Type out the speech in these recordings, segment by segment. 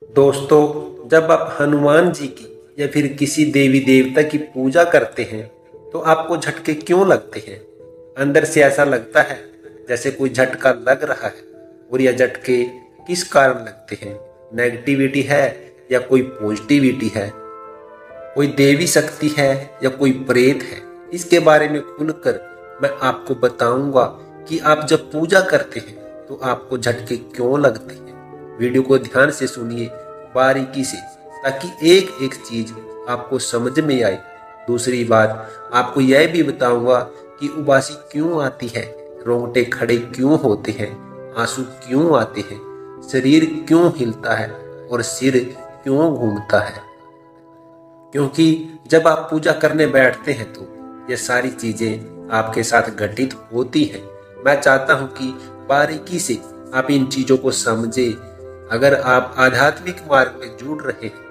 दोस्तों, जब आप हनुमान जी की या फिर किसी देवी देवता की पूजा करते हैं तो आपको झटके क्यों लगते हैं? अंदर से ऐसा लगता है जैसे कोई झटका लग रहा है। और यह झटके किस कारण लगते हैं? नेगेटिविटी है या कोई पॉजिटिविटी है? कोई देवी शक्ति है या कोई प्रेत है? इसके बारे में खुलकर मैं आपको बताऊंगा कि आप जब पूजा करते हैं तो आपको झटके क्यों लगते हैं। वीडियो को ध्यान से सुनिए, बारीकी से, ताकि एक एक चीज आपको समझ में आए। दूसरी बात, आपको यह भी बताऊंगा कि उबासी क्यों आती है, रोंगटे खड़े क्यों होते हैं, आंसू क्यों आते हैं, शरीर क्यों हिलता है और सिर क्यों घूमता है। क्योंकि जब आप पूजा करने बैठते हैं तो ये सारी चीजें आपके साथ घटित होती हैं। मैं चाहता हूं कि बारीकी से आप इन चीजों को समझे। अगर आप आध्यात्मिक मार्ग में जुड़ रहे हैं,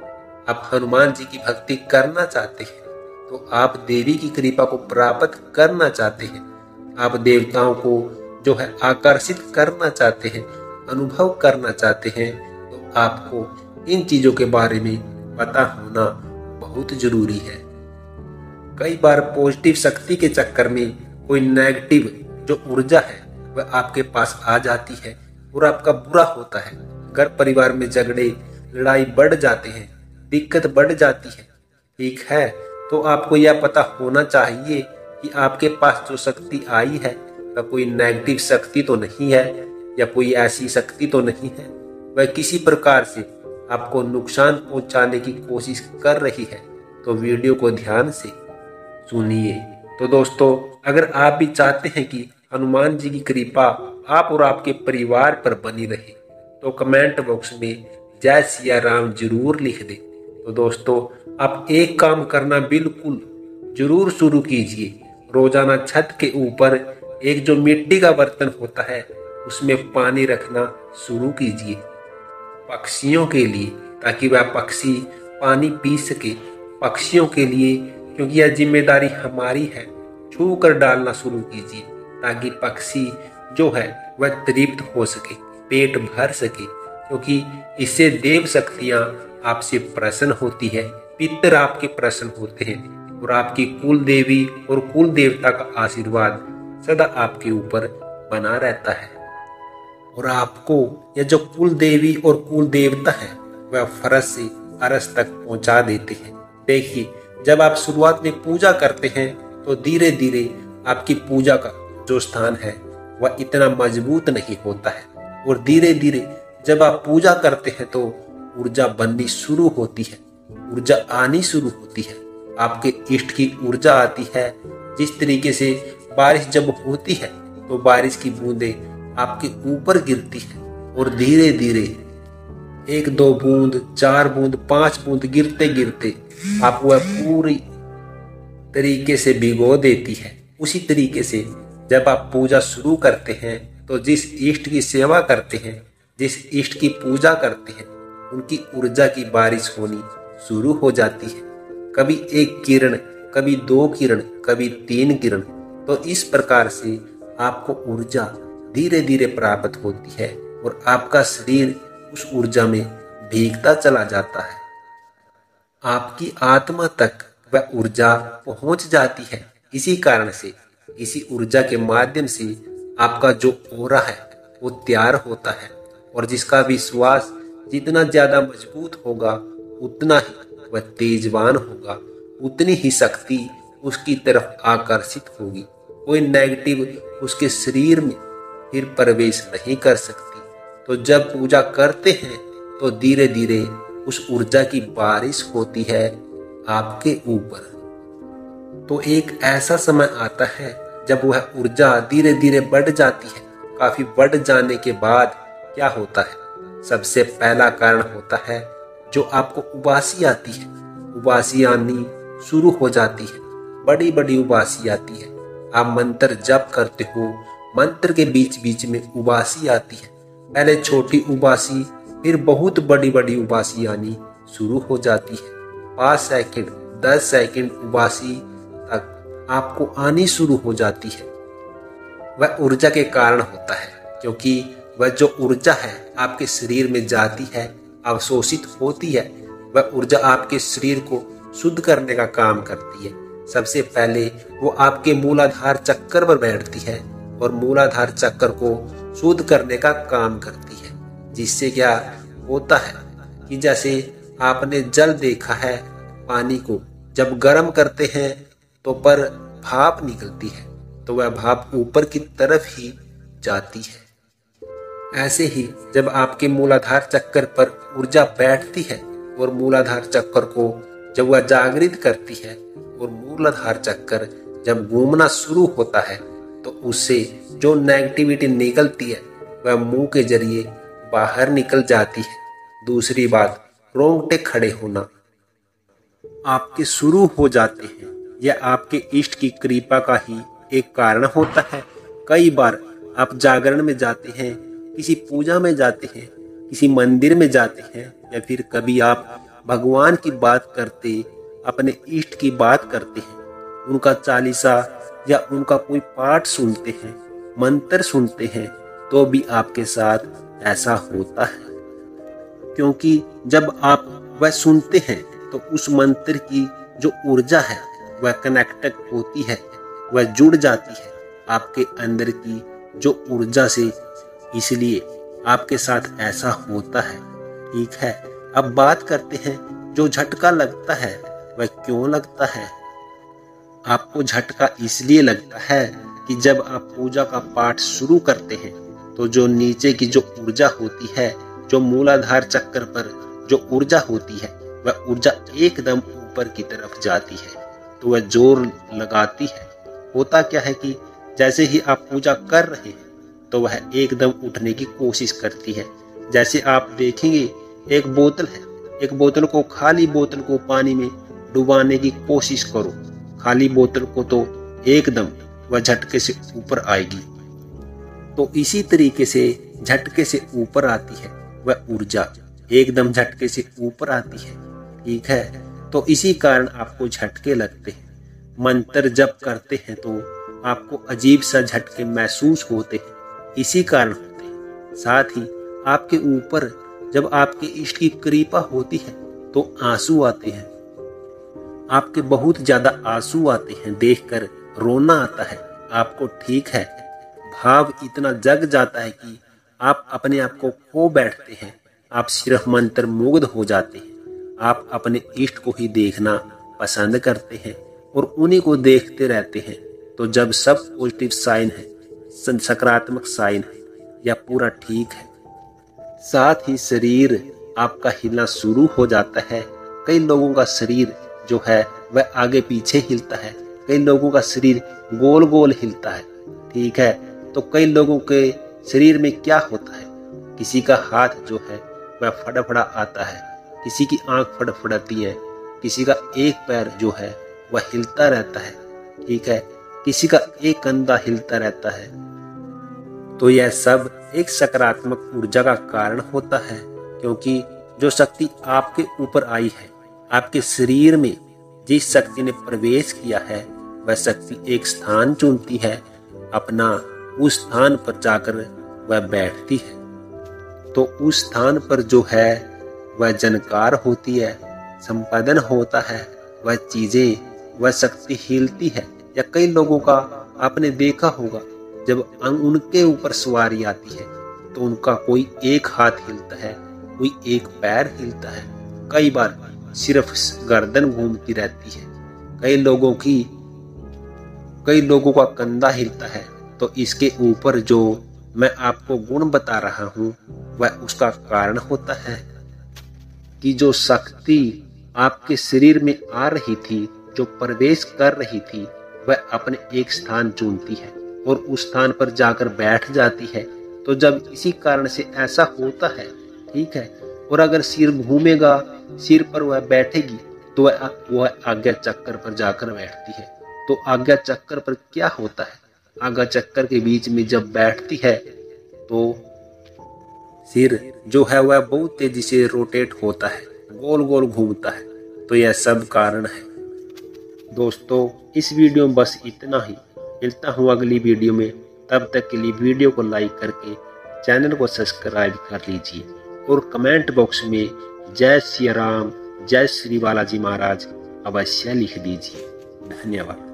आप हनुमान जी की भक्ति करना चाहते हैं, तो आप देवी की कृपा को प्राप्त करना चाहते हैं, आप देवताओं को जो है आकर्षित करना चाहते हैं, अनुभव करना चाहते हैं, तो आपको इन चीजों के बारे में पता होना बहुत जरूरी है। कई बार पॉजिटिव शक्ति के चक्कर में कोई नेगेटिव जो ऊर्जा है वह आपके पास आ जाती है और आपका बुरा होता है। घर परिवार में झगड़े लड़ाई बढ़ जाते हैं, दिक्कत बढ़ जाती है। ठीक है, तो आपको यह पता होना चाहिए कि आपके पास जो शक्ति आई है वह कोई नेगेटिव शक्ति तो नहीं है या कोई ऐसी शक्ति तो नहीं है वह किसी प्रकार से आपको नुकसान पहुंचाने की कोशिश कर रही है। तो वीडियो को ध्यान से सुनिए। तो दोस्तों, अगर आप भी चाहते हैं कि हनुमान जी की कृपा आप और आपके परिवार पर बनी रहे तो कमेंट बॉक्स में जय सिया राम जरूर लिख दे। तो दोस्तों, आप एक काम करना बिल्कुल जरूर शुरू कीजिए। रोजाना छत के ऊपर एक जो मिट्टी का बर्तन होता है उसमें पानी रखना शुरू कीजिए पक्षियों के लिए, ताकि वह पक्षी पानी पी सके। पक्षियों के लिए, क्योंकि यह जिम्मेदारी हमारी है, छू कर डालना शुरू कीजिए ताकि पक्षी जो है वह तृप्त हो सके, पेट भर सके। क्योंकि इससे देव शक्तियां आपसे प्रसन्न होती है, पितर आपके प्रसन्न होते हैं और आपकी कुल देवी और कुल देवता का आशीर्वाद सदा आपके ऊपर बना रहता है। और आपको यह जो कुल देवी और कुल देवता है वह फरज से अरस तक पहुंचा देते हैं। देखिए, जब आप शुरुआत में पूजा करते हैं तो धीरे धीरे आपकी पूजा का जो स्थान है वह इतना मजबूत नहीं होता है, और धीरे धीरे जब आप पूजा करते हैं तो ऊर्जा बननी शुरू होती है, ऊर्जा आनी शुरू होती है, आपके इष्ट की ऊर्जा आती है। जिस तरीके से बारिश जब होती है तो बारिश की बूंदें आपके ऊपर गिरती है और धीरे धीरे 1 2 बूंद 4 बूंद 5 बूंद गिरते गिरते आप वह पूरी तरीके से भिगो देती है। उसी तरीके से जब आप पूजा शुरू करते हैं तो जिस इष्ट की सेवा करते हैं, जिस इष्ट की पूजा करते हैं, उनकी ऊर्जा की बारिश होनी शुरू हो जाती है। कभी 1 किरण, कभी 2 किरण, कभी 3 किरण। तो इस प्रकार से आपको ऊर्जा धीरे धीरे प्राप्त होती है और आपका शरीर उस ऊर्जा में भीगता चला जाता है। आपकी आत्मा तक वह ऊर्जा पहुंच जाती है। इसी कारण से, इसी ऊर्जा के माध्यम से आपका जो ऑरा है वो तैयार होता है, और जिसका विश्वास जितना ज्यादा मजबूत होगा उतना ही वह तेजवान होगा, उतनी ही शक्ति उसकी तरफ आकर्षित होगी। कोई नेगेटिव उसके शरीर में फिर प्रवेश नहीं कर सकती। तो जब पूजा करते हैं तो धीरे धीरे उस ऊर्जा की बारिश होती है आपके ऊपर। तो एक ऐसा समय आता है जब वह ऊर्जा धीरे धीरे बढ़ जाती है। काफी बढ़ जाने के बाद क्या होता है? सबसे पहला कारण होता है जो आपको उबासी आती है। उबासी आनी शुरू हो जाती है, बड़ी बड़ी उबासी आती है। आप मंत्र जप करते हो, मंत्र के बीच बीच में उबासी आती है। पहले छोटी उबासी, फिर बहुत बड़ी बड़ी उबासी आनी शुरू हो जाती है। 5 सेकंड 10 सेकंड उबासी तक आपको आनी शुरू हो जाती है। वह ऊर्जा के कारण होता है, क्योंकि वह जो ऊर्जा है आपके शरीर में जाती है अवशोषित होती है वह ऊर्जा आपके शरीर को शुद्ध करने का काम करती है। सबसे पहले वो आपके मूलाधार चक्कर पर बैठती है और मूलाधार चक्कर को शुद्ध करने का काम करती है, जिससे क्या होता है कि जैसे आपने जल देखा है, पानी को जब गर्म करते हैं तो पर भाप निकलती है तो वह भाप ऊपर की तरफ ही जाती है। ऐसे ही जब आपके मूलाधार चक्कर पर ऊर्जा बैठती है और मूलाधार चक्कर को जब वह जागृत करती है और मूलाधार चक्कर जब घूमना शुरू होता है तो उससे जो नेगेटिविटी निकलती है वह मुंह के जरिए बाहर निकल जाती है। दूसरी बात, रोंगटे खड़े होना आपके शुरू हो जाते हैं। यह आपके इष्ट की कृपा का ही एक कारण होता है। कई बार आप जागरण में जाते हैं, किसी पूजा में जाते हैं, किसी मंदिर में जाते हैं, या फिर कभी आप भगवान की बात करते, अपने इष्ट की बात करते हैं, उनका चालीसा या उनका कोई पाठ सुनते हैं, मंत्र सुनते हैं, तो भी आपके साथ ऐसा होता है। क्योंकि जब आप वह सुनते हैं तो उस मंत्र की जो ऊर्जा है वह कनेक्टेड होती है, वह जुड़ जाती है आपके अंदर की जो ऊर्जा से, इसलिए आपके साथ ऐसा होता है। ठीक है, अब बात करते हैं जो झटका लगता है वह क्यों लगता है। आपको झटका इसलिए लगता है कि जब आप पूजा का पाठ शुरू करते हैं तो जो नीचे की जो ऊर्जा होती है, जो मूलाधार चक्कर पर जो ऊर्जा होती है, वह ऊर्जा एकदम ऊपर की तरफ जाती है तो वह जोर लगाती है। होता क्या है कि जैसे ही आप पूजा कर रहे हैं तो वह एकदम उठने की कोशिश करती है। जैसे आप देखेंगे एक बोतल है, एक बोतल को, खाली बोतल को पानी में डुबाने की कोशिश करो, खाली बोतल को तो एकदम वह झटके से ऊपर आएगी। तो इसी तरीके से झटके से ऊपर आती है वह ऊर्जा, एकदम झटके से ऊपर आती है। ठीक है, तो इसी कारण आपको झटके लगते हैं। मंत्र जप करते हैं तो आपको अजीब सा झटके महसूस होते हैं, इसी कारण होते हैं। साथ ही आपके ऊपर जब आपके इष्ट की कृपा होती है तो आंसू आते हैं, आपके बहुत ज्यादा आंसू आते हैं, देखकर रोना आता है आपको। ठीक है, भाव इतना जग जाता है कि आप अपने आप को खो बैठते हैं, आप सिर्फ मंत्र मुग्ध हो जाते हैं। आप अपने इष्ट को ही देखना पसंद करते हैं और उन्हीं को देखते रहते हैं। तो जब सब पॉजिटिव साइन है, सकारात्मक साइन है, या पूरा ठीक है, साथ ही शरीर आपका हिलना शुरू हो जाता है। कई लोगों का शरीर जो है वह आगे पीछे हिलता है, कई लोगों का शरीर गोल गोल हिलता है। ठीक है, तो कई लोगों के शरीर में क्या होता है, किसी का हाथ जो है वह फड़फड़ा आता है, किसी की आंख फड़फड़ाती है, किसी का एक पैर जो है वह हिलता रहता है। ठीक है, किसी का एक कंधा हिलता रहता है। तो यह सब एक सकारात्मक ऊर्जा का कारण होता है, क्योंकि जो शक्ति आपके ऊपर आई है, आपके शरीर में जिस शक्ति ने प्रवेश किया है, वह शक्ति एक स्थान चुनती है, अपना उस स्थान पर जाकर वह बैठती है। तो उस स्थान पर जो है वह जनकार होती है, संपादन होता है, वह चीजें, वह शक्ति हिलती है। या कई लोगों का आपने देखा होगा, जब उनके ऊपर सवारी आती है तो उनका कोई एक हाथ हिलता है, कोई एक पैर हिलता है, कई बार सिर्फ गर्दन घूमती रहती है, कई लोगों का कंधा हिलता है। तो इसके ऊपर जो मैं आपको गुण बता रहा हूँ वह उसका कारण होता है कि जो शक्ति आपके शरीर में आ रही थी, जो प्रवेश कर रही थी, वह अपने एक स्थान चुनती है और उस स्थान पर जाकर बैठ जाती है। तो जब इसी कारण से ऐसा होता है, ठीक है, और अगर सिर घूमेगा, सिर पर वह बैठेगी तो वह आज्ञा चक्कर पर जाकर बैठती है। तो आज्ञा चक्कर पर क्या होता है, आज्ञा चक्कर के बीच में जब बैठती है तो सिर जो है वह बहुत तेजी से रोटेट होता है, गोल गोल घूमता है। तो यह सब कारण है। दोस्तों, इस वीडियो में बस इतना ही। मिलता हूँ अगली वीडियो में, तब तक के लिए वीडियो को लाइक करके चैनल को सब्सक्राइब कर लीजिए। और कमेंट बॉक्स में जय श्री राम, जय श्री बालाजी महाराज अवश्य लिख दीजिए। धन्यवाद।